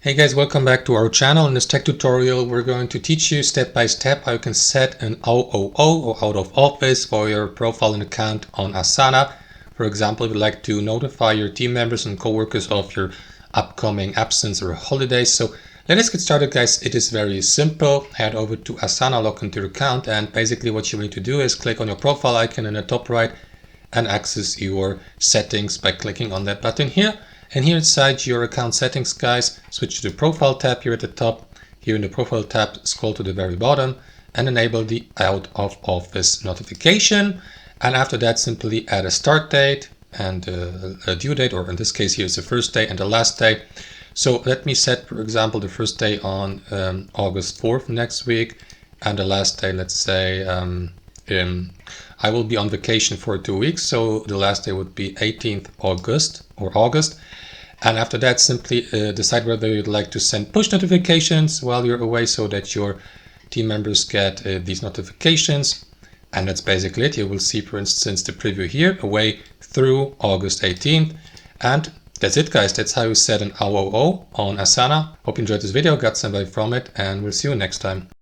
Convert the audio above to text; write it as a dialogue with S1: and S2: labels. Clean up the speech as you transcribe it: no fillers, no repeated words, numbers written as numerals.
S1: Hey guys, welcome back to our channel. In this tech tutorial, we're going to teach you step by step how you can set an OOO or out of office for your profile and account on Asana. For example, if you'd like to notify your team members and coworkers of your upcoming absence or holidays. So let us get started, guys. It is very simple. Head over to Asana, log into your account, and basically what you need to do is click on your profile icon in the top right and access your settings by clicking on that button here. And here inside your account settings, guys, switch to the profile tab here at the top. Here in the profile tab, scroll to the very bottom and enable the out of office notification. And after that, simply add a start date and a due date, or in this case, here's the first day and the last day. So let me set, for example, the first day on August 4th next week, and the last day, let's say, I will be on vacation for 2 weeks, so the last day would be 18th August. And after that, simply decide whether you'd like to send push notifications while you're away so that your team members get these notifications. And that's basically it. You will see, for instance, the preview here, away through August 18th. And that's it, guys. That's how you set an OOO on Asana. Hope you enjoyed this video, got some value from it, and we'll see you next time.